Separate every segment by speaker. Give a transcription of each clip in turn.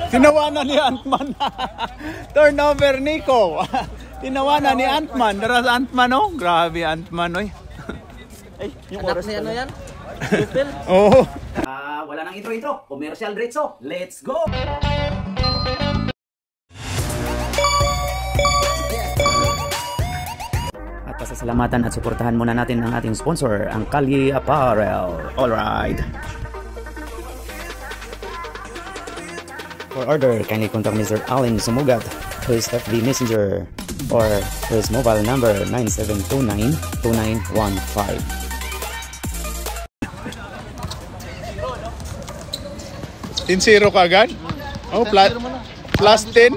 Speaker 1: Tinawanan ni Antman. Turnover Nico. Tinawanan ni Antman. Daras Antman oh. Grabe Antman oy.
Speaker 2: Ay, yung oras ni ano yan? Pupil?
Speaker 1: Oo.
Speaker 3: Wala nang intro-intro. Commercial diretso. Let's go!
Speaker 4: At pasasalamatan at suportahan muna natin ang ating sponsor, ang Kalye Apparel. Alright. For order, kindly contact Mr. Allen Sumugat to his FB Messenger or to his mobile number 9729-2915.
Speaker 1: Tin-0 ka agad? Oh, plus 10.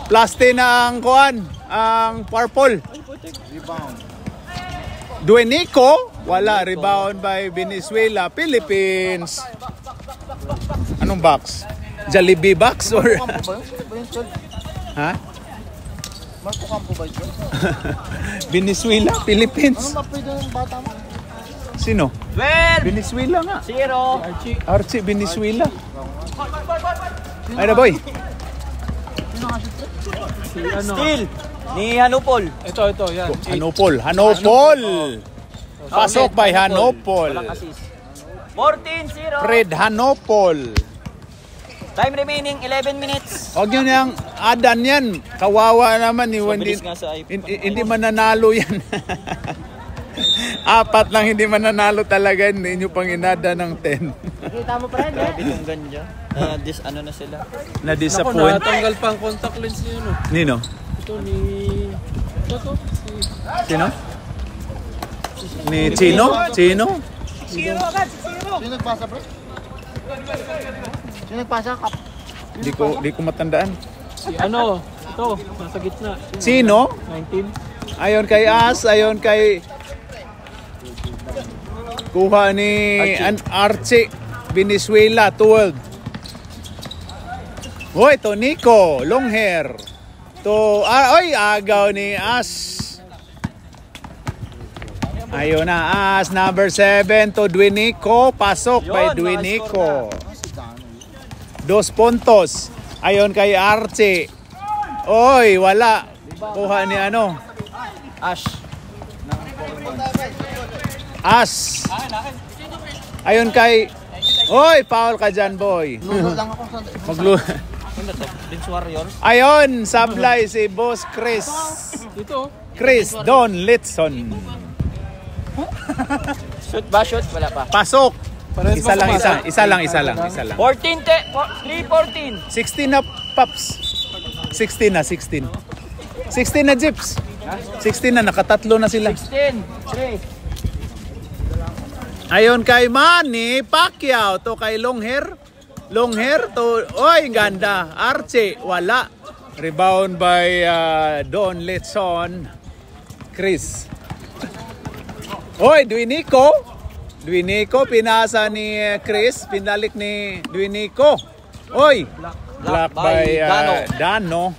Speaker 1: Plus 10 ang kuan, ang purple. Duenico, wala. Rebound by Venezuela, Philippines. Anong box? Jollibee box or? Ha?
Speaker 2: Marco Campo ba ito?
Speaker 1: Venezuela, Philippines.
Speaker 2: Ano mapwede yung bata mo?
Speaker 1: Sino?
Speaker 2: 12!
Speaker 1: Venezuela nga.
Speaker 2: 0!
Speaker 1: Archie Venezuela. Ay na boy.
Speaker 2: Still! Ni Hanupol.
Speaker 5: Ito, yan.
Speaker 1: Hanopol. Pasok by Hanopol.
Speaker 2: 14-0.
Speaker 1: Fred Hanopol.
Speaker 2: Time remaining 11 minutes.
Speaker 1: Huwag nyo niyang adan yan. Kawawa naman.
Speaker 2: Mabilis nga sa iPhone.
Speaker 1: Hindi mananalo yan. Apat lang hindi mananalo talaga. Hindi nyo pang inada ng 10.
Speaker 2: Nakita mo pa rin eh. Grabe itong ganja. Ano na sila.
Speaker 1: Na-disappoint.
Speaker 5: Natanggal pa ang contact lens niyo. No?
Speaker 1: Nino?
Speaker 5: Ito ni... Ito.
Speaker 1: Sino? Ni Chino? Chino?
Speaker 2: Sino nagpasa bro? Sino nagpasa?
Speaker 1: Di ko matandaan.
Speaker 5: Si ano? Ito. Nasa gitna.
Speaker 1: Sino?
Speaker 5: 19.
Speaker 1: Ayon kay As, ayon kay kuha ni Archie Venezuela 12. Hoy, to Nico, long hair. To agaw ni As. Ayun na As, number 7 to Duenico, pasok by Duenico. 2 puntos. Ayon kay Archie. Oy, wala. Kuha ni ano? As. Ayun kay... Oy, foul ka dyan, boy.
Speaker 2: Lulo lang ako sa...
Speaker 1: Ano to? Ayun, sablay si Boss Chris.
Speaker 5: Dito.
Speaker 1: Chris Don Litson.
Speaker 2: Shoot ba? Shoot? Wala pa.
Speaker 1: Pasok. Isa lang.
Speaker 2: 14 3-14.
Speaker 1: 16 na, Paps. 16 na. 16 na, Jeeps. 16 na, nakatatlo na sila.
Speaker 2: 16 3.
Speaker 1: Ayon kay Manny Pacquiao to kay long hair to oy ganda Archie wala. Rebound by Don Litson. Chris. Oy Duenico pinasa ni Chris, pinalik ni Duenico. Oy block by Dano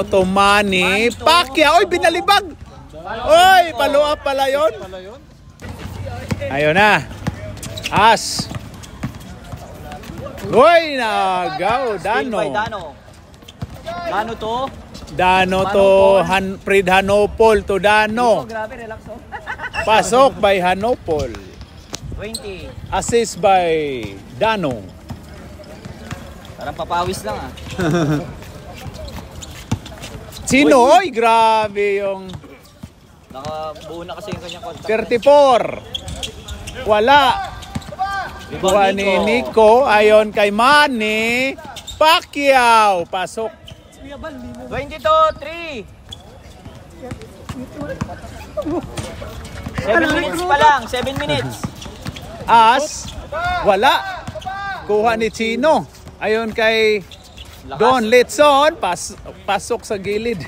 Speaker 1: to Manny Pacquiao. Oy binalibag. Oy follow up pala yon. Ayun na. As. Uy, nagaw. Dano. Dano to Fred Hanopol to Dano.
Speaker 2: Grabe, relax oh.
Speaker 1: Pasok by Hanopol.
Speaker 2: 20.
Speaker 1: Assist by Dano.
Speaker 2: Parang papawis lang ah.
Speaker 1: Sino? Oy, grabe yung...
Speaker 2: Nakabuo na kasi yung kanyang contact.
Speaker 1: 34. Wala. Kuha ni Nico. Ayon kay Manny Pacquiao. Pasok.
Speaker 2: 22-3. 7 minutes pa lang. 7 minutes.
Speaker 1: As. Wala. Kuha ni Chino. Ayon kay Don Litson. Pasok sa gilid.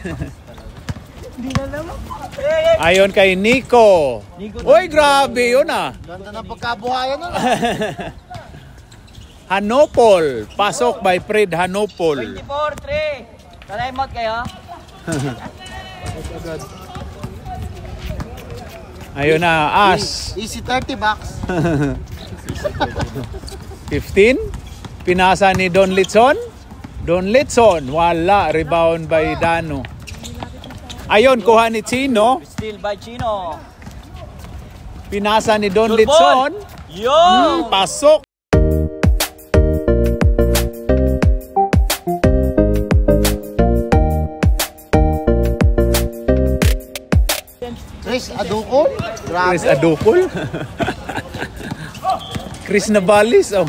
Speaker 1: Ayon kay Nico. Uy, grabe yun ah.
Speaker 2: Ganda ng pagkabuhayan nun.
Speaker 1: Hanopol. Pasok by Fred Hanopol.
Speaker 2: 24-3. Time out kayo.
Speaker 1: Ayun na, As.
Speaker 6: Easy 30 bucks.
Speaker 1: 15. Pinasa ni Don Litson. Don Litson, wala. Rebound by Dano. Ayun, kuha ni Chino.
Speaker 2: Steal by Chino.
Speaker 1: Pinasa ni Don
Speaker 2: Good
Speaker 1: Litson.
Speaker 2: ball. Yo!
Speaker 1: Pasok.
Speaker 6: Chris Adukol. Grabe.
Speaker 1: Chris Adukol. Chris Navalis. Oh.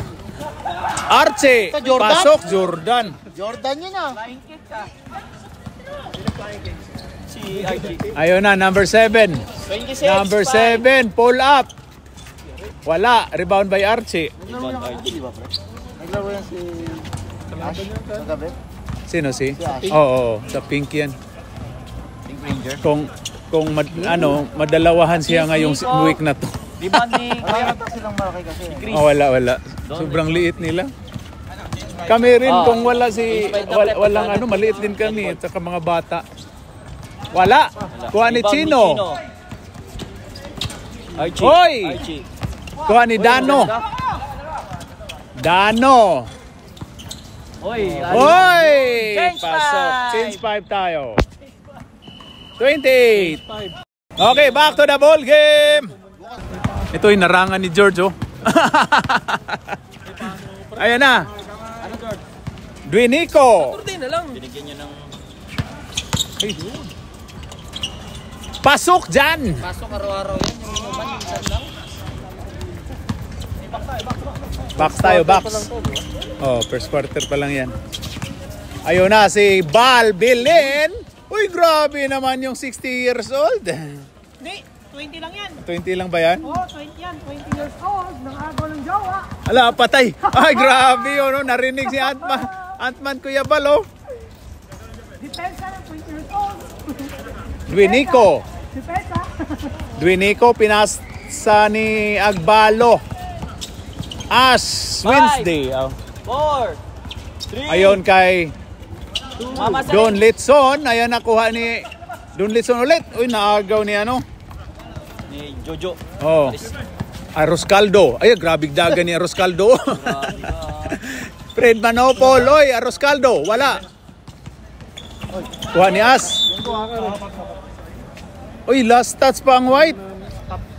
Speaker 1: Arce.
Speaker 6: Ito, Jordan.
Speaker 1: Pasok, Jordan.
Speaker 6: Jordan yun ah.
Speaker 2: Si RG.
Speaker 1: Ayun na, number 7.
Speaker 2: 26.
Speaker 1: Number 7, pull up. Wala, rebound by Archie.
Speaker 2: Rebound RG.
Speaker 6: Naglaro yan si Ash sa gabi.
Speaker 1: Sino si?
Speaker 6: Si Ash.
Speaker 1: Oo, sa pink yan.
Speaker 2: Pink Ranger.
Speaker 1: Kung madalawahan siya ngayong week na to.
Speaker 2: Rebound ni
Speaker 6: Wala natak silang malaki kasi.
Speaker 2: Chris.
Speaker 1: Oh, wala. Sobrang liit nila. Kami rin kung wala walang maliit din kami at saka mga bata. Wala. Kuha ni Chino.
Speaker 2: RG.
Speaker 1: Hoy!
Speaker 2: RG.
Speaker 1: Kuha ni Dano. Dano.
Speaker 2: Hoy!
Speaker 1: Hoy!
Speaker 2: Change
Speaker 1: Pasok.
Speaker 2: five.
Speaker 1: Change 5 tayo. 28. Okay, back to the ball game. Ito yung narangan ni George, oh. Ayan na. Duinico.
Speaker 2: Binigyan niya ng
Speaker 1: Pasok dyan.
Speaker 2: pasok araw-araw yan. Yung minuman, minsan lang.
Speaker 1: Box tayo, box. Oh, first quarter pa lang yan. Ayun na, si Bal Bilin. Uy, grabe naman yung 60 years old.
Speaker 7: Hindi, 20 lang yan.
Speaker 1: 20 lang ba yan?
Speaker 7: Oo, 20 yan. 20 years old. Nangagaw ng jowa.
Speaker 1: Ala, patay. Ay, grabe yun. Oh. Narinig si Antman. Antman, Kuya Bal, oh.
Speaker 7: Depensa ng 20 years old.
Speaker 1: Duinico.
Speaker 7: Depensa.
Speaker 1: Duinico, pinasa ni Agbalo. Ash Wednesday. Oh.
Speaker 2: 4, 3,
Speaker 1: Ayon kay
Speaker 2: Mama Sarin.
Speaker 1: Don Litson. Ayan, nakuha ni Don Litson ulit. Uy, naagaw ni ano.
Speaker 2: Ni Jojo.
Speaker 1: Oh. Arroz caldo. Ay, grabe daga ni Arroz caldo. Fred Manopol. Oy, Arroz caldo. Wala. Kuha ni As. Uy, last touch pa ang White.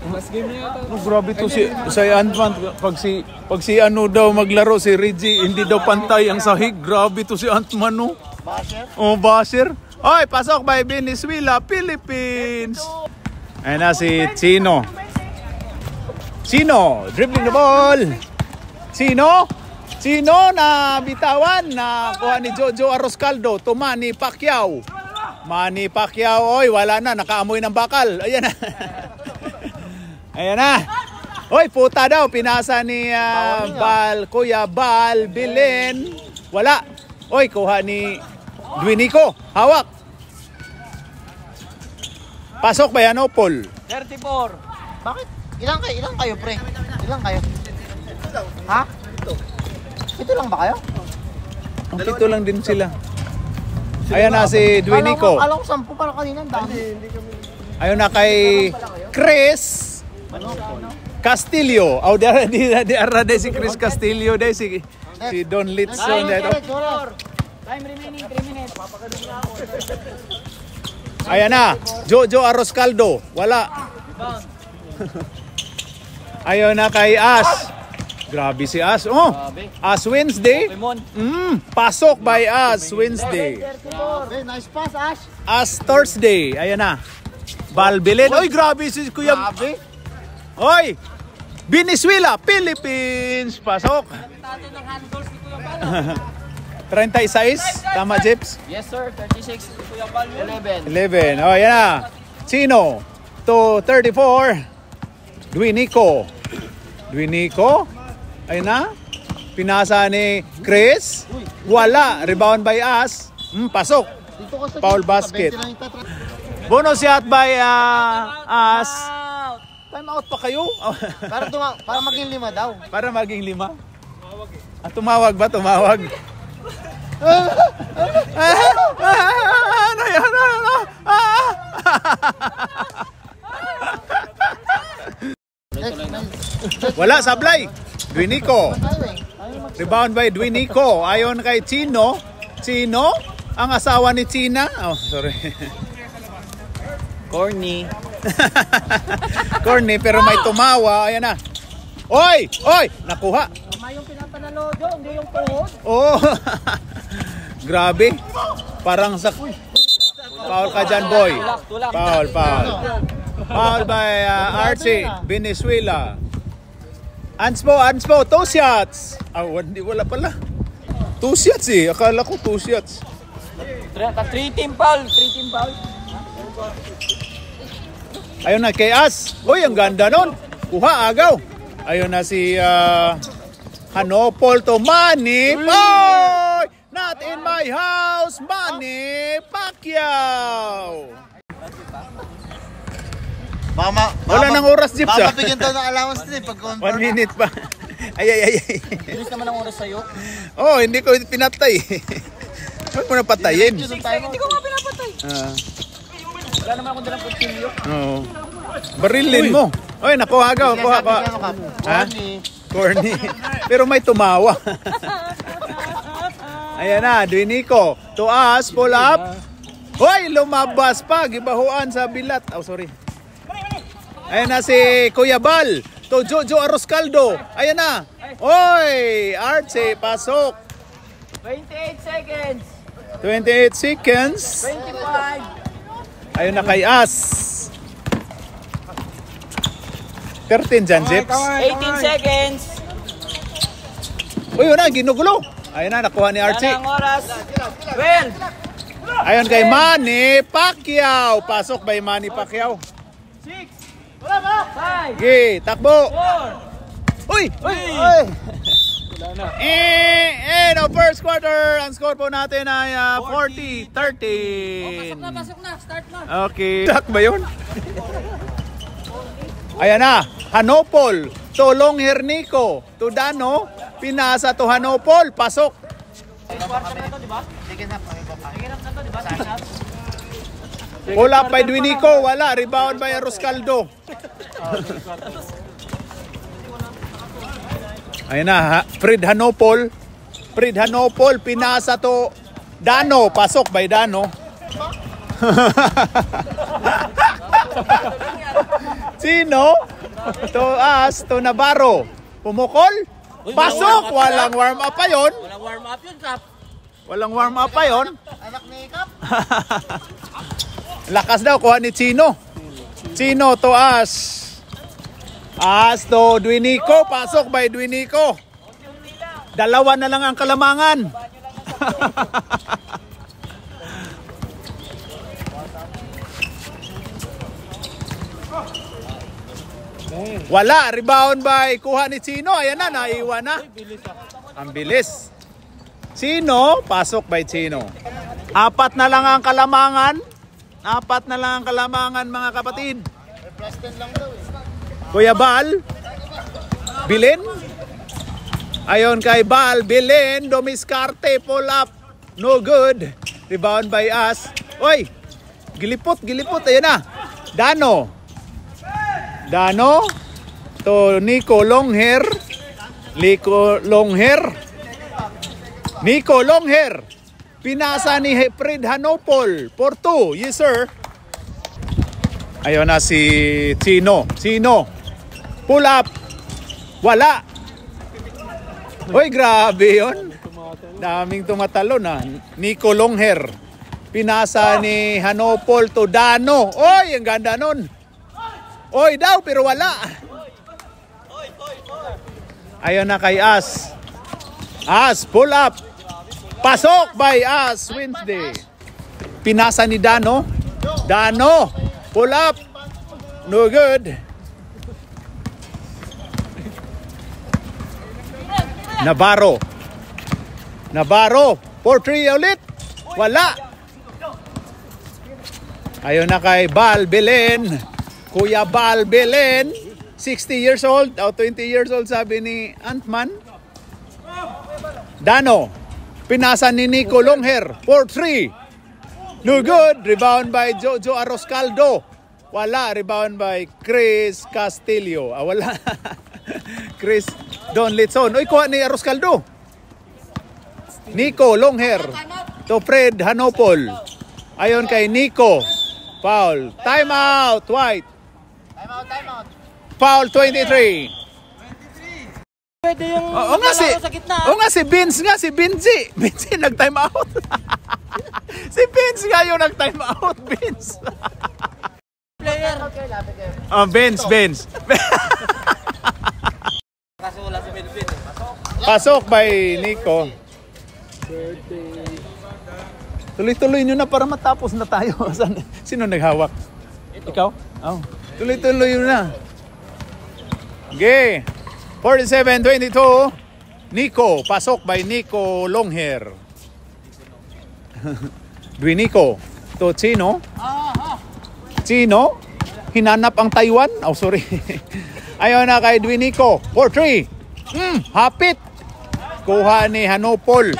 Speaker 5: Last game na yata.
Speaker 1: Oh, grabe to si Antman. Pag si ano daw maglaro, si Reggie, hindi daw pantay ang sahig. Grabe to si Antman, no?
Speaker 6: Basher.
Speaker 1: Oh, Basher. Oy, pasok by Venezuela, Philippines. Ayan na si Chino. Chino, dribbling the ball. Chino na bitawan na kuha ni Jojo Arroz Caldo to Manny Pacquiao. Manny Pacquiao, oy, wala na, nakaamoy ng bakal. Ayan na. Ayan na. Oy, puta daw, pinasa ni Kuya Bal Bilin. Wala. Oy, kuha ni Duinico. Hawak. Pasok ba yan, Paul?
Speaker 2: 34.
Speaker 6: Bakit? Ilang kayo, pre? Ilang kayo? Ha? Ito lang ba kayo?
Speaker 1: Ang pito lang din sila. Ayan na si Duinico.
Speaker 6: Alam ko 10 pala kanina. Dami.
Speaker 1: Ayun na kay Chris Castillo. Oh, di si Chris Castillo de si Don Litson dito.
Speaker 7: Time remaining 3 minutes.
Speaker 1: Ayan na, Jojo Arroz Caldo. Wala. Ayun na kay As. Grabe si As. Oh, As Wednesday.
Speaker 2: Pokemon.
Speaker 1: Pasok by As Wednesday.
Speaker 6: Okay, nice pass, Ash.
Speaker 1: As Thursday. Ayan na. Balbilin. Oy, grabe si Kuya.
Speaker 6: Grabe.
Speaker 1: Oy! Venezuela, Philippines. Pasok. 36. Tama, Jeps?
Speaker 2: Yes sir, 36. Kuya Bal. 11.
Speaker 1: 11. Oh, yan na. Chino to 34. Duinico. Ayun na. Pinasa ni Chris. Wala. Rebound by As. Pasok.
Speaker 6: Dito ka sa
Speaker 1: Foul
Speaker 6: dito,
Speaker 1: basket.
Speaker 6: 20 lang yung tatra-
Speaker 1: Bonus shot by As. Time out pa kayo?
Speaker 6: para maging 5 daw.
Speaker 1: Para maging 5. Tumawag ba? Tumawag. Ano yan? Wala, sablay. Dwinico.
Speaker 6: Tayo eh.
Speaker 1: Rebound by Dwinico. Ayon kay Chino. Chino, ang asawa ni China. Oh, sorry.
Speaker 2: Corny.
Speaker 1: Corny, pero may tumawa. Ayan na. Oy! Oy! Nakuha.
Speaker 7: Tama yung pinapanalo doon, hindi yung tuhod.
Speaker 1: Oh. Grabe. Parang sa... Foul ka dyan, boy.
Speaker 2: Tulak.
Speaker 1: Foul. Foul by Archie Venezuela. Anspo. 2 shots. Ah, wala pala. 2 shots eh. Akala ko 2 shots.
Speaker 2: 3 team foul.
Speaker 1: Ayun na, kay As. Uy, ang ganda nun. Kuha, agaw. Ayun na si Hanopol to Manny. Boy! Not in my house, Manny Pacquiao. Wala nang oras, Jeep.
Speaker 6: Baka mabigyan daw ng allowance din pag
Speaker 1: 1 minute pa. Ay.
Speaker 2: Bilis naman ang oras sa'yo.
Speaker 1: Oh, hindi ko pinatay. Huwag mo na patayin.
Speaker 2: Hindi ko nga pinapatay. Wala naman akong dalang kutsilyo.
Speaker 1: Oo. Barilin mo. Oy, nakuha agaw. Kuha. Ha? Corny. Pero may tumawa. Ayan na, Dwinico. To us, pull up. Hoy, lumabas pa. Gibahuan sa bilat. Oh, sorry. Ayan na si Kuya Bal. To Jojo Arroscaldo. Ayan na. Hoy, Archie, pasok.
Speaker 7: 28 seconds.
Speaker 1: 28 seconds.
Speaker 7: 25.
Speaker 1: Ayun na kay As. 13 dyan, Zips.
Speaker 2: 18 seconds.
Speaker 1: Uy, yun na, ginugulo. Ayun na, nakuha ni Archie.
Speaker 2: Wala ang oras. Well.
Speaker 1: Ayun kay Manny Pacquiao. Pasok by Manny Pacquiao.
Speaker 7: 5.
Speaker 1: Okay, takbo.
Speaker 7: 4.
Speaker 1: Uy! No, first quarter. Ang score po natin ay 40-13.
Speaker 7: Pasok na. Start na.
Speaker 1: Okay. Tak ba yun? Ayan na. Hanopol. To Longhernico. To Dano. Pinasa to Hanopol. Pasok. Pull up by Dwinico. Wala. Rebound by Arroscaldo. Ayan na. Fred Hanopol. Pinasa to Dano. Pasok by Dano. Sino? To us, to Navarro. Pumukol? Pasok! Walang warm up pa yun.
Speaker 2: Walang warm up yun, Kap.
Speaker 1: Walang warm up pa yun.
Speaker 6: Anak ni Kap.
Speaker 1: Lakas daw, kuha ni Chino. Chino to us. As to Dwinico. Pasok by Dwinico. Dalawa na lang ang kalamangan. Wala, rebound by kuha ni Chino. Ayan na, naiwan na. Ang bilis. Chino, pasok by Chino. 4 na lang ang kalamangan. 4 na lang ang kalamangan, mga kapatid. Kuya Bal. Bilin. Ayon kay Bal, Bilin, Domiskarte, pull up. No good. Rebound by us. Oy, gilipot. Ayan na. Dano to Nico Longhair. Nico Longhair. Pinasa ni Fred Hanopol for 2. Yes, sir. Ayun na si Chino. Pull up. Wala. Hoy, grabe yun. Daming tumatalo na. Nico Longhair. Pinasa ni Hanopol to Dano. Oy, ang ganda nun. Oy daw, pero wala. Ayun na kay As. As, pull up. Pasok by As Wednesday. Pinasa ni Dano. Pull up. No good. Navarro. 4-3 ulit. Wala. Ayun na kay Bal Belen. Kuya Bal Belen. 60 years old. 20 years old sabi ni Antman. Dano. Pinasa ni Nico Longhair. 4-3. No good. Rebound by Jojo Arroscaldo. Wala. Rebound by Chris Castillo. Wala. Chris Don Litson. Uy, kuha ni Aroscaldo. Nico, long hair. To Fred Hanopol. Ayon kay Nico. Foul. Time out. White.
Speaker 6: Time out.
Speaker 1: Foul 23.
Speaker 7: Pwede yung
Speaker 1: Oo nga si,
Speaker 7: sa gitna.
Speaker 1: oo nga si Vince nga, si Vinci. Vinci nag-time out. Si Vince nga yung nag-time out, Vince.
Speaker 7: Player.
Speaker 1: Oh, Vince.
Speaker 7: Kasi wala si Melvin.
Speaker 1: Pasok by Nico. Tuloy-tuloy nyo na para matapos na tayo. Sino naghawak? Ikaw? Oh. Tuloy-tuloy nyo na. Okay. 47-22. Nico. Pasok by Nico Longhair. Nico. To Chino. Chino. Hinanap ang Taiwan. Oh, sorry. Ayaw na kay Nico. 4-3. Hapit. Kuha ni Hanopol.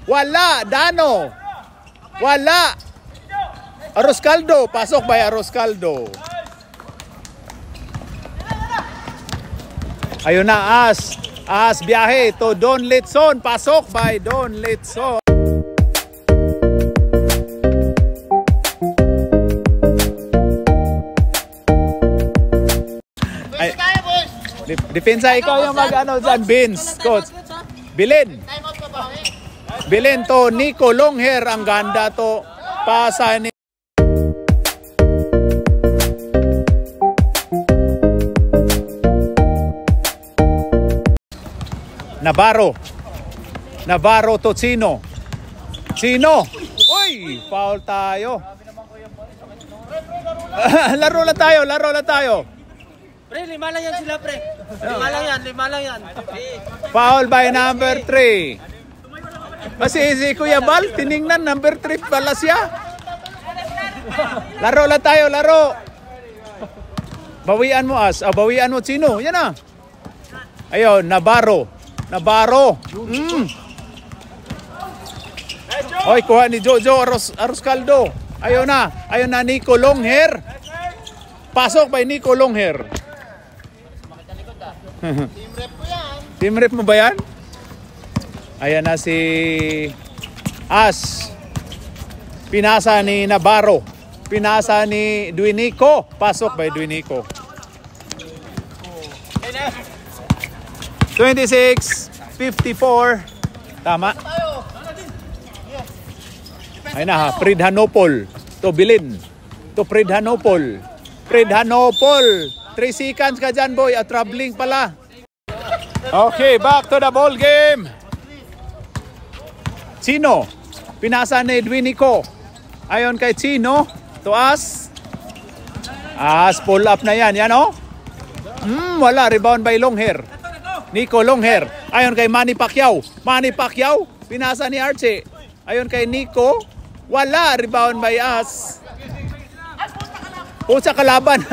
Speaker 1: Wala. Dano. Wala. Aroscaldo. Pasok by Aroscaldo. Ayun na, As biyahe to Don Litson. Pasok by Don Litson. Depensa, ikaw yung mag-ano dyan, Vince, coach. Bilin to Nico Longhair. Ang ganda to. Pasa ni Navarro to Chino. Uy, foul tayo. Laro lang tayo.
Speaker 7: Pre, 5 lang yan sila, pre. 5 lang yan.
Speaker 1: Foul by number 3. Kasi si Kuya Bal, tiningnan number 3 pala siya. Laro lang tayo. Bawian mo, bawian mo, Chino. Yan na. Ayun, Navarro. Oy, kuha ni Jojo Aroscaldo. Ayun na, Nico Longhair. Pasok by Nico Longhair. Team rep mo ba yan? Ayan na si As. Pinasa ni Navarro. Pinasa ni Duinico. Pasok by Duinico. 26-54. Tama. Ayun na, Fred Hanopol. To Bilin. To Fred Hanopol. 3 seconds ka dyan, boy. At traveling pala. Okay, back to the ball game. Chino. Pinasa ni Duinico. Ayon kay Chino. To As. Pull up na yan. Yan, oh. Wala. Rebound by Longhair. Nico Longhair. Ayon kay Manny Pacquiao. Pinasa ni Archie. Ayon kay Nico. Wala. Rebound by As. Pusa kalaban.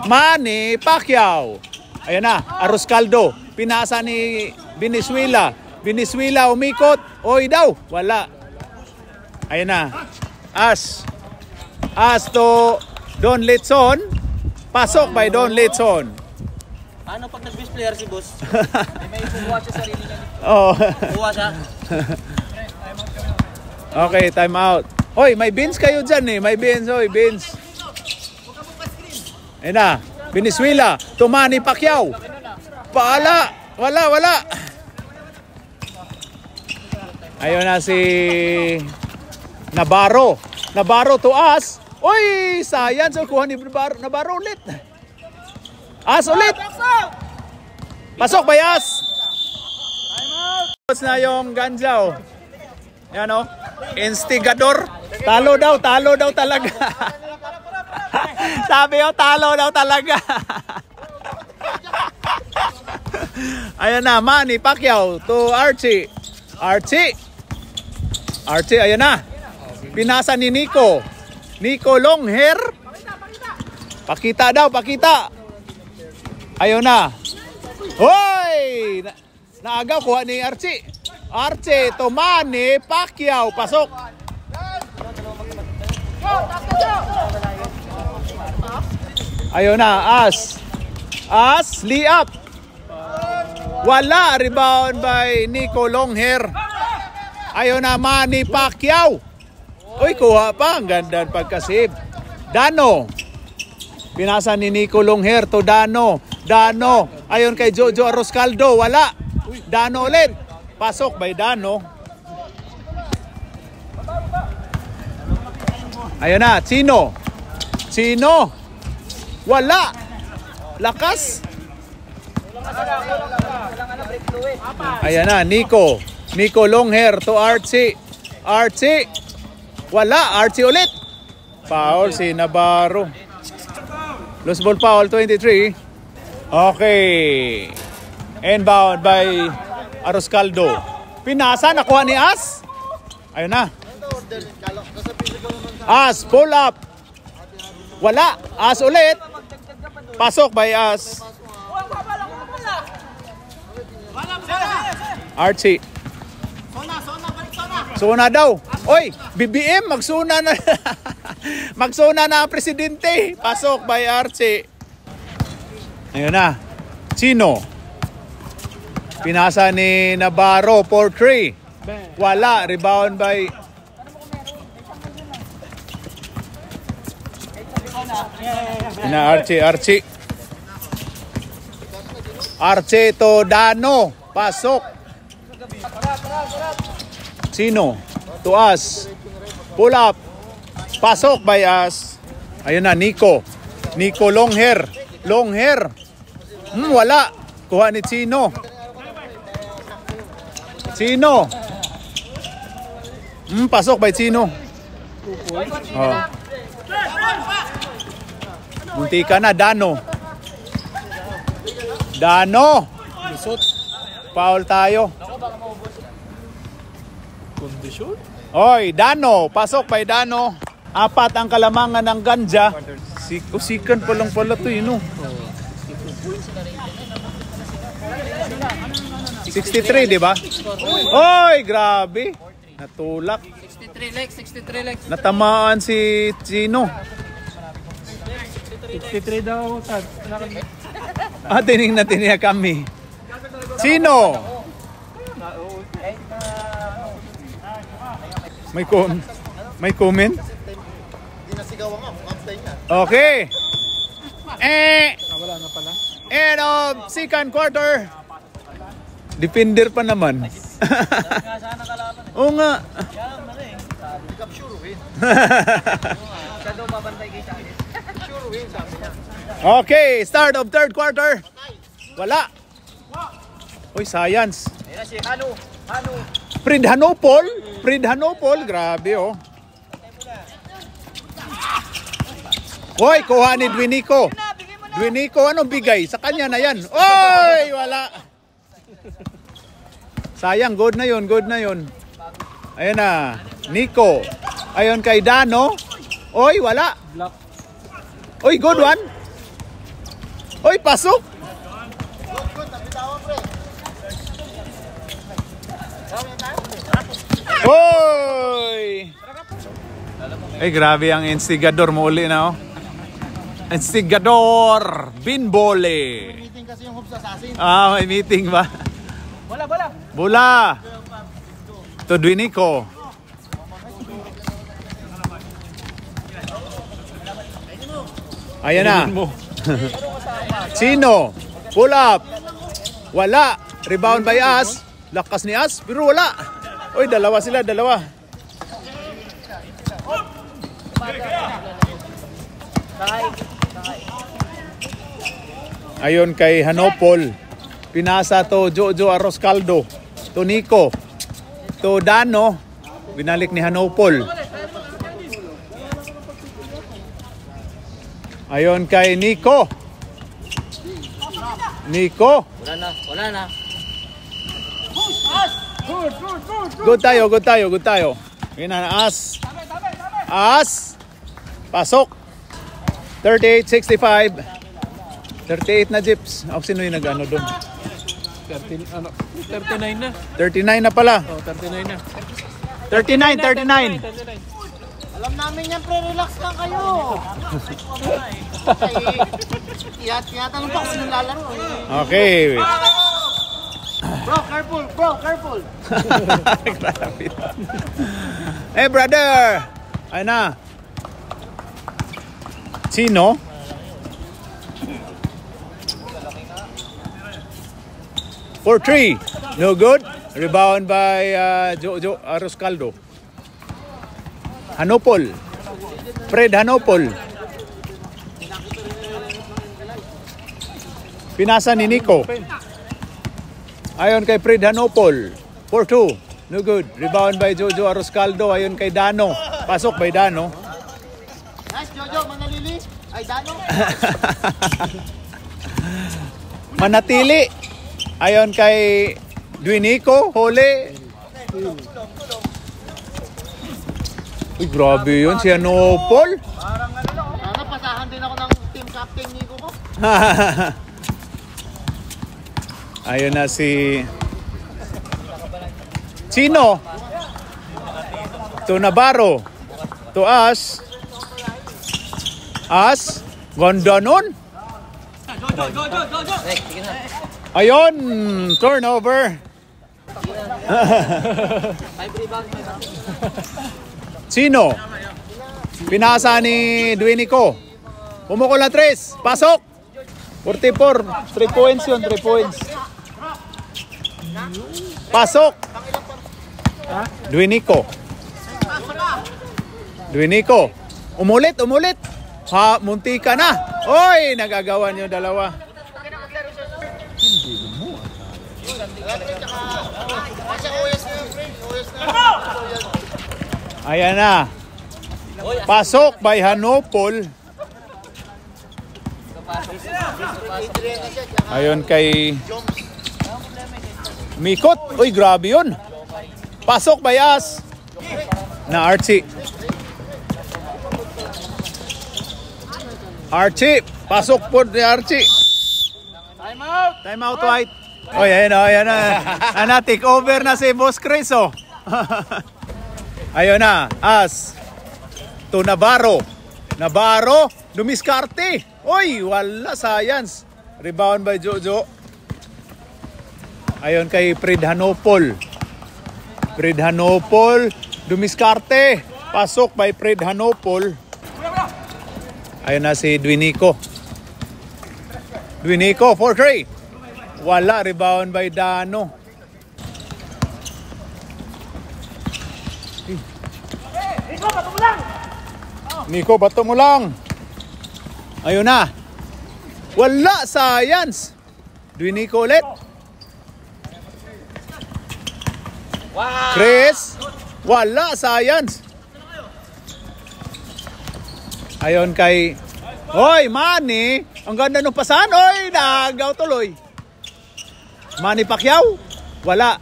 Speaker 1: Manny Pacquiao. Ayan na, Aroscaldo. Pinasa ni Venezuela umikot. Oy daw, wala. Ayan na. As to Don Litson. Pasok by Don Litson.
Speaker 7: Ano pag nag-best player si boss? May kuha siya sarili niya. Kuha siya.
Speaker 1: Okay, time out. Hoy, may beans kayo dyan eh. May beans, beans. Ayan na. Venezuela. To Manny Pacquiao. Wala. Ayun na si Navarro to As. Uy, sayang. So, kuha ni Navarro ulit. As ulit. Pasok ba As? Tapos na yung Ganjao. Yan o. Instigador. Talo daw talaga. Sabi o, talo daw talaga. Ayan na, Manny Pacquiao to Archie, ayan na. Pinasa ni Nico Longhair. Pakita. Ayun na. Hoy! Naagaw, kuha ni Archie to Manny Pacquiao. Pasok. Ayun na, As. As, layup. Wala, rebound by Nico Longhair. Ayun na, Manny Pacquiao. Uy, kuha pa. Ang ganda pagkasib. Dano. Pinasa ni Nico Longhair to Dano. Dano. Ayun kay Jojo Aroscaldo. Wala. Dano ulit. Pasok by Dano. Ayun na, Chino. Chino. Wala. Lakas. Ayan na, Nico. Nico Longhair to Archie. Archie. Wala. Archie ulit. Foul si Navarro. Loose ball foul, 23. Okay. Inbound by Aroscaldo. Pinasa, nakuha ni As. Ayun na. As, pull up. Wala. As ulit. Pasok by As. Archie. Sona daw. Oy, BBM, magsuna na. Magsuna na ang presidente. Pasok by Archie. Ayun na. Chino. Pinasa ni Navarro for 3. Wala. Rebound by Archie. Archie to Dano. Pasok. Sino? To As. Pull up. Pasok by As. Ayun na, Nico. Nico Longhair. Longhair. Wala. Kuha ni Chino. Chino. Pasok by Chino. Oh. Munti ka na, Dano. Dano. Foul tayo.
Speaker 5: Kondisyon?
Speaker 1: Oy, Dano. Pasok by Dano. 4 ang kalamangan ng ganja. Sikan pa lang pala ito, yun. 63, di ba? Oy, grabe. Natulak.
Speaker 7: 63 legs.
Speaker 1: Natamaan si Chino.
Speaker 5: 63 daw, Tad.
Speaker 1: Tinignan niya kami. Chino. May comment? Okay.
Speaker 5: Wala na pala.
Speaker 1: And second quarter. Defender pa naman. Oo nga. Okay, start of third quarter. Wala. Uy, science. Fred Hanopol, grabe oh. Uy, kuha ni Dwinico. Dwinico, anong bigay? Sa kanya na yan. Uy, wala. Sayang, good na yun. Ayun na, Nico. Ayun kay Dano. Uy, wala. Uy, good one. Uy, pasok. Uy. Ay, grabe ang instigador mo uli na oh. Instigador Binbole.
Speaker 6: May meeting kasi yung Hoops Assassin.
Speaker 1: May meeting ba? Bola. To Dwinico. Ayan na. Chino. Pull up. Wala. Rebound by As. Lakas ni As, pero wala. Uy, dalawa sila. Ayon kay Hanopol. Pinasa to Jojo Aroscaldo. To Nico. To Dano. Binalik ni Hanopol. Ayon kay Nico.
Speaker 7: Wala na.
Speaker 1: Good tayo. Yun na, As. Pasok. 38-65. 38 na Jeeps. Ako sino yung nag-ano doon?
Speaker 5: 39 na.
Speaker 1: 39 na pala.
Speaker 5: Oh, 39 na.
Speaker 1: 39.
Speaker 6: Alam na namin yan, pre. Relax lang kayo. Tinatanong pa kung lalaro.
Speaker 1: Okay.
Speaker 6: Bro, careful. Bro, careful.
Speaker 1: Hey, brother. Ayun na. Sino? For 3. No good. Rebound by Jojo Aroscaldo. Hanopol. Fred Hanopol. Pinasa ni Nico. Ayon kay Fred Hanopol. 4-2. No good. Rebound by Jojo Aroscaldo. Ayon kay Dano. Pasok by Dano.
Speaker 6: Nice, Jojo. Manalili. Ay, Dano.
Speaker 1: Manatili. Ayon kay Duinico. Huli. Uy, grabe yun. Si Hanopol.
Speaker 6: Sana pasahan din ako ng team captain Nico ko.
Speaker 1: Ayun na si Chino. To Navarro. To As. As. Ganda nun. Ayun. Turnover. Chino. Pinasa ni Duinico. Pumukol na 3. Pasok. 44. 3 points yun. 3 points. Pasok. Duinico. Duinico. Umulit. Ha, munti ka na. Oy, nagagawan yung dalawa. Ayan na. Pasok by Hanopol. Ayon kay Mikot. Uy, grabe yun. Pasok by As. Na Archie. Archie. Pasok po ni Archie. Time out, White. Oy, ayan na. Take over na si Boss Chris, oh. Ayun na. As. To Navarro. Navarro. Dumiskarte. Oy, wala. Science. Rebound by Jojo. Ayun kay Fred Hanopol. Fred Hanopol. Dumiskarte. Pasok by Fred Hanopol. Ayun na si Duinico. Duinico, 4-3. Wala. Rebound by Dano. Nico, bato mo lang. Ayun na. Wala. Science. Duinico ulit. Chris. Wala. Science. Ayun kay Hoy, Manny. Ang ganda nung pasan. Oy, nagaw tuloy. Manny Pacquiao. Wala.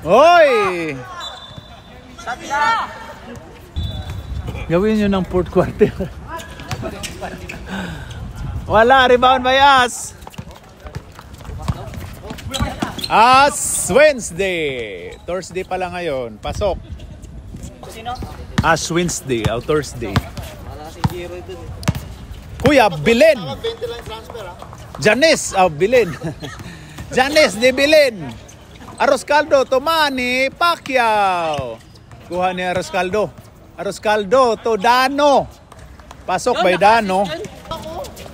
Speaker 1: Hoy. Gawin nyo ng fourth quarter. Wala. Rebound by As. As Wednesday. Thursday pala ngayon. Pasok. As Wednesday. O Thursday. Kuya, Bilen. Janice. Bilen. Janice de Bilen. Aroscaldo to Manny Pacquiao. Kuha ni Aroscaldo. Aroscaldo to Dano. Pasok by Dano.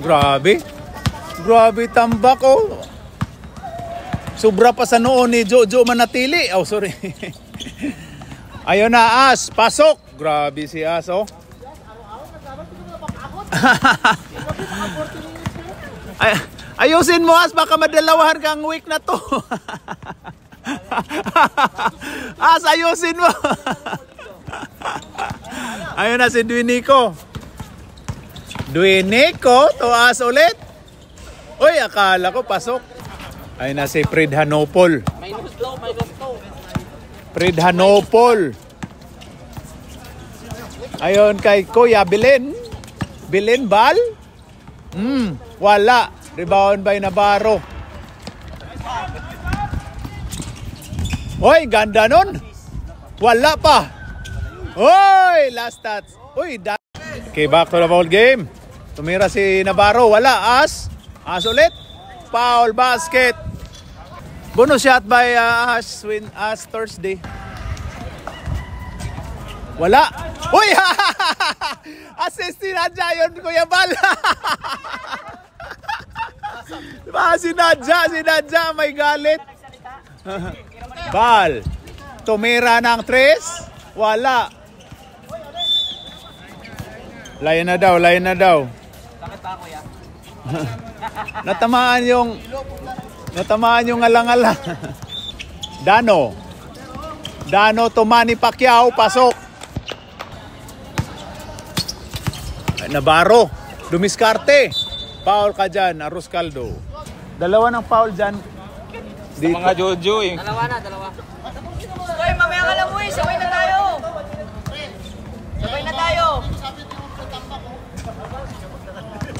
Speaker 1: Grabe. Grabe tambak, oh. Sobra pa sa noon ni Jojo Manatili. Oh, sorry. Ayun na, As. Pasok. Grabe si As, oh. Ayusin mo, As. Baka madalawahan kang week na to. As, ayusin mo. Ayun na si Duinico. Duinico to As ulit. Uy, akala ko pasok. Ayun na si Fred Hanopol. Fred Hanopol. Ayun kay Kuya Bilen. Bilen Bal. Wala. Rebound by Navarro. Hoy, ganda nun. Wala pa. Oy, last touch. Uy, okay, back to the ball game. Tumira si Navarro. Wala. As ulit. Foul basket. Bonus shot by As Thursday. Wala. Uy! Assist si Nadja yun, Kuya Bal. Si Nadja may galit. Bal. Tumira ng 3. Wala. Layan na daw.
Speaker 7: Bakit pa, kuya?
Speaker 1: Natamaan yung alang-alang. Dano to Manny Pacquiao, pasok. Navarro, dumiskarte. Foul ka dyan, Arroscaldo. Dalawa ng foul dyan. Dito.
Speaker 5: Mga Jojo eh.
Speaker 7: Dalawa. Uy, mamaya ka lang, uy. Sabay na tayo.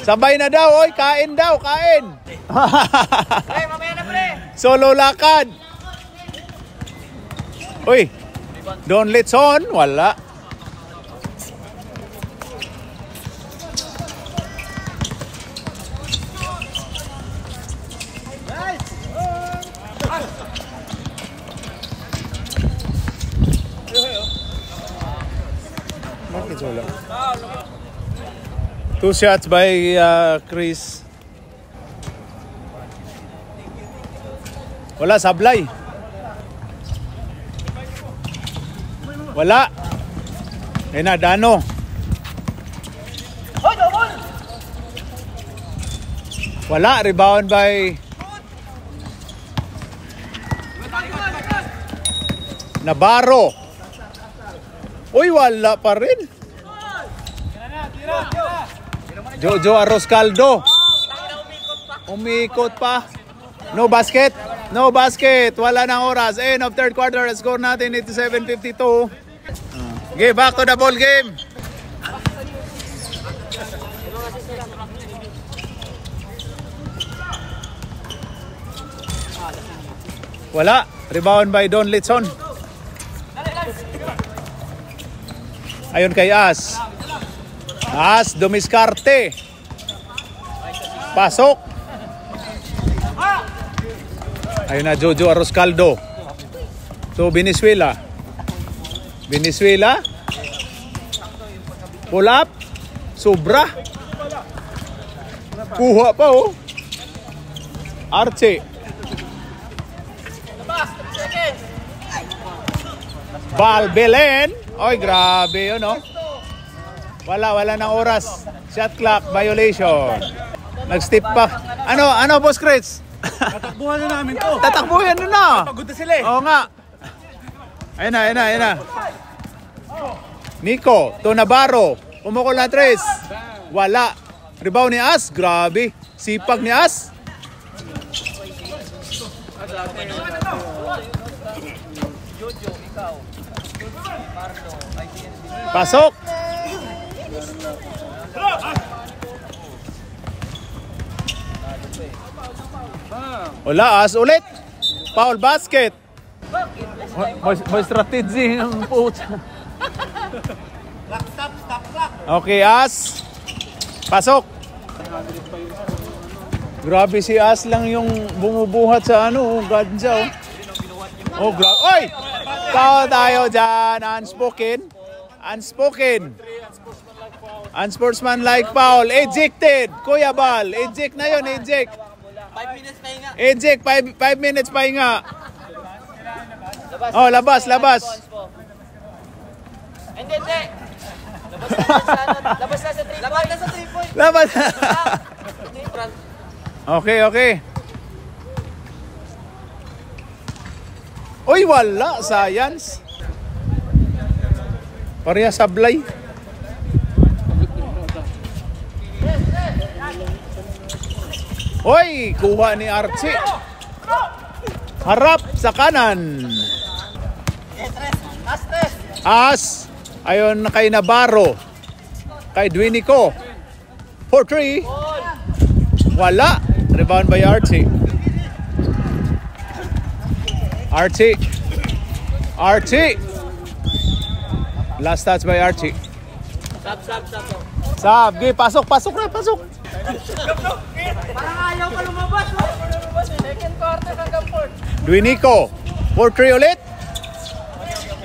Speaker 1: Sabay na daw, oy, kain daw.
Speaker 7: Uy, mamaya na, pre.
Speaker 1: Solo lakad. Uy, Don Litson, wala. Bakit wala? 2 shots by Chris. Wala, sablay. Wala. Ayun na, Dano. Wala, rebound by Navarro. Uy, wala pa rin. Jojo Arroscaldo. Umikot pa. No basket. Wala nang oras. End of third quarter. Score natin 87-52. Okay, back to the ball game. Wala. Rebound by Don Litson. Ayun kay As. Dumiskarte. Pasok. Ayun na, Jojo Arroscaldo. To Venezuela. Pull up. Sobra. Kuha pa, oh. Arce. Belen. Oy, grabe yun, oh. Wala ng oras. Shot clock violation. Nag-step back. Ano, Boss Chris?
Speaker 5: Tatakbuhan na namin to.
Speaker 1: Tatakbuhan na.
Speaker 5: Pagod na sila eh.
Speaker 1: Oo nga. Ayun na. Nico, to Navarro. Pumukol na 3. Wala. Rebound ni As. Grabe. Sipag ni As. Pasok. Wala, As ulit. Foul basket. May strategy ng puta. Okay, As. Pasok. Grabe si As lang yung bumubuhat sa ganja. Oh, grabe. Oy! Foul tayo dyan. Unsportsmanlike foul. Ejected. Kuya Bal. Eject na yun.
Speaker 7: 5 minutes pa hinga.
Speaker 1: Eject. 5 minutes pa hinga. Oh, labas.
Speaker 7: Hindi. Labas na sa 3 point.
Speaker 1: Labas. Okay. Uy, wala. Science. Pareha sablay. Uy, kuha ni Archie. Harap sa kanan. As. Ayon kay Navarro. Kay Dwinico. For 3. Wala. Rebound by Archie. Last touch by Archie.
Speaker 7: Sab.
Speaker 1: Sab, gi, pasok na, pasok.
Speaker 7: Parang ayaw pa lumabas. Second quarter hanggang fourth.
Speaker 1: Duinico. 4-3 ulit.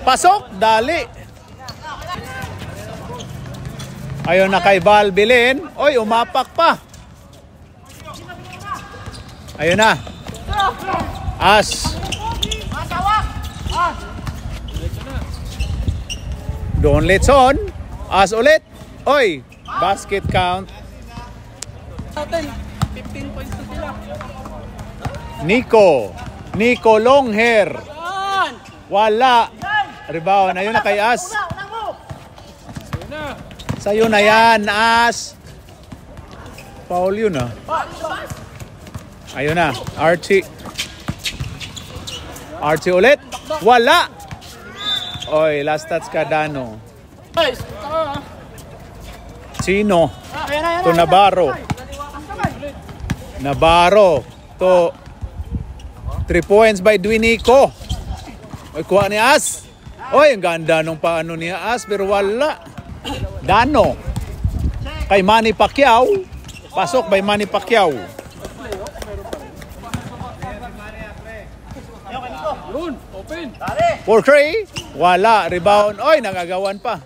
Speaker 1: Pasok, dali. Ayun na kay Val Bilin. Oy, umapak pa. Ayun na. As. Doon Litson. As ulit. Oy, basket count.
Speaker 7: 15 points na sila.
Speaker 1: Nico long hair. Wala. Rebound. Ayun na kay As. Sa'yo na yan, As. Foul yun ah. Ayun na, Archie. Archie ulit. Wala. Oy, last touch ka, Dano. Sino? To Navarro. Navarro. To 3 points by Duinico. Oy, kuha ni As. Oy, ang ganda nung paano niya As, pero wala. Dano. Kay Manny Pacquiao. Pasok by Manny Pacquiao. 4-3. Wala. Rebound. Oy, nagagawan pa.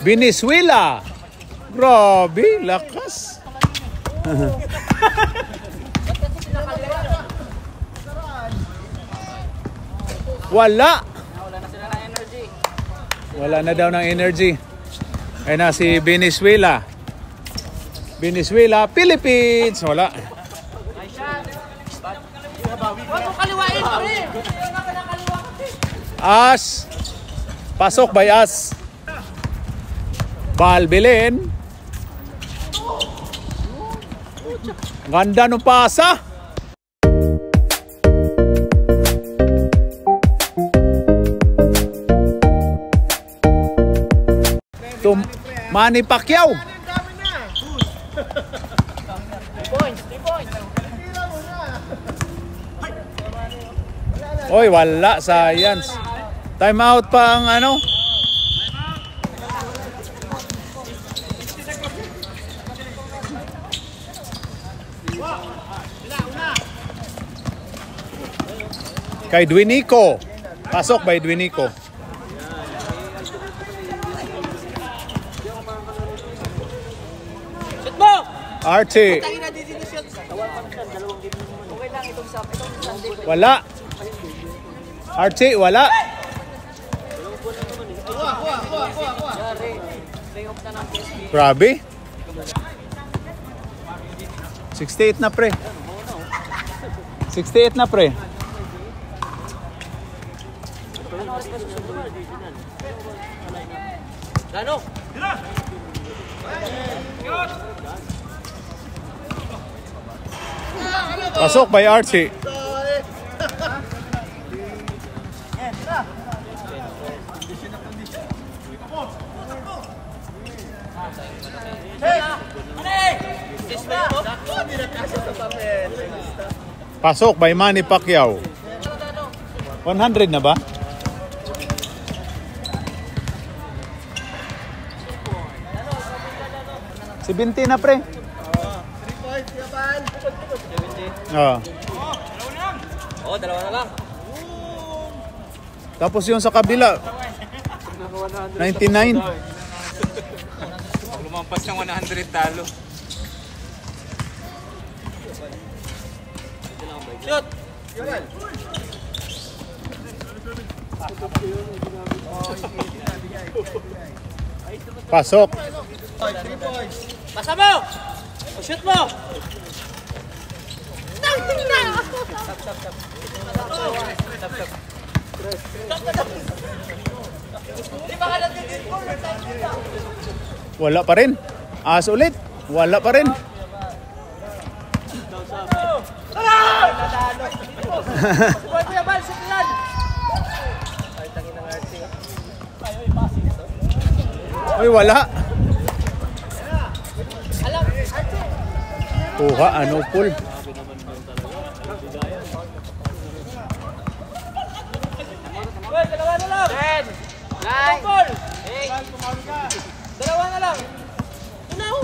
Speaker 1: Venezuela. Grabe, lakas. Wala. Wala na daw ng energy. Ayun na si Venezuela. Venezuela, Philippines. Wala. As. Pasok by As. Val Bilin. Ganda nung pasa. Manny Pacquiao.
Speaker 7: 3 points.
Speaker 1: Oy, wala. Science. Time out pa ang ano. Kay Duinico. Pasok by Duinico.
Speaker 7: Shoot mo!
Speaker 1: Archie. Wala. Archie, wala. Grabe. 68 na pre. 68 na pre.
Speaker 7: Gano?
Speaker 1: Pasok by Archie. Pasok by Manny Pacquiao. 100 na ba? Si 20 na pre.
Speaker 7: 3 points, Yaban.
Speaker 1: Oo.
Speaker 7: Oo, dalawa na lang.
Speaker 1: Tapos yung sa kabila. 99.
Speaker 5: Lumampas ng 100 talo.
Speaker 7: Shoot!
Speaker 1: Pasok.
Speaker 7: Pasa mo! O shoot mo!
Speaker 1: Wala pa rin. As ulit. Wala pa rin. Uy, wala. Kuha, ano, pull.
Speaker 7: ano lang. 10, 9, 8, dalawa na lang. Tunaw.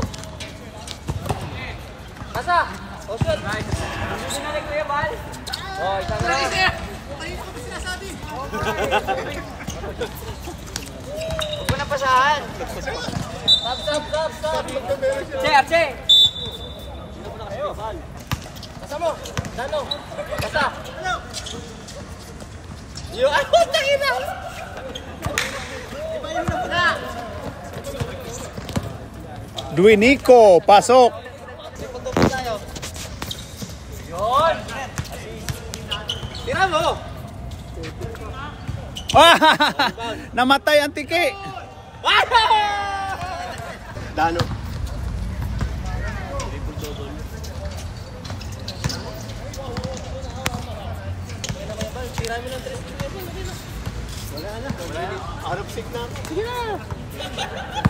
Speaker 7: Asa? O, shoot. Sinalik ko yung ball. O, isang lang.
Speaker 6: Kanina ko ba sinasabi? Huwag mo na pasahan.
Speaker 7: Stop. Che, Arche. Sino po nakasipin ball? Basa mo. Dano. Basa. Yung ano, takina.
Speaker 1: Duinico, pasok.
Speaker 7: Yun. Tira mo.
Speaker 1: Namatay ang tiki.
Speaker 6: Dano.
Speaker 7: Tira mo ng 3.
Speaker 6: Wala na. Out of sync na.
Speaker 7: Sige na.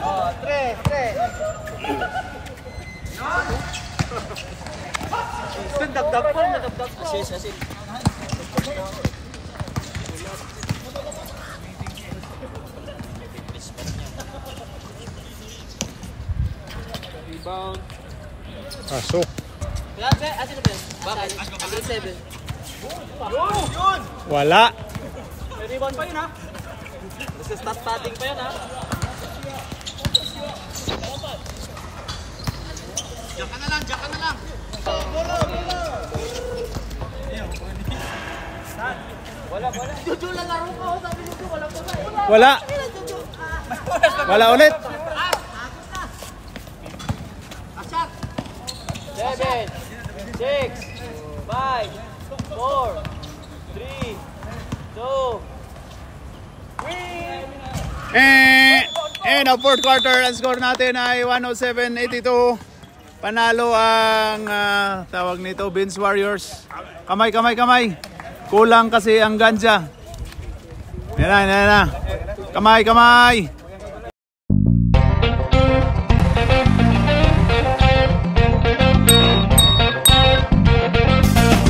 Speaker 6: Oh, 3.
Speaker 7: Dagdag pa. Asis. Rebound.
Speaker 1: Pasok.
Speaker 7: Asin na ba yan? Bakit? 107. Yun!
Speaker 1: Wala.
Speaker 7: May rebound pa yun ha? Kasi stat-statting pa yun ha? Diyan ka na lang! Wala. Jojo, lalaro ka. Sabi nito, wala pa ba?
Speaker 1: Wala. Wala ulit.
Speaker 7: 7, 6, 5, 4, 3, 2, win!
Speaker 1: And ang fourth quarter, ang score natin ay 107-82. Panalo ang tawag nito, Vince Warriors. Kamay. Kulang kasi ang ganja. Yan na. Kamay.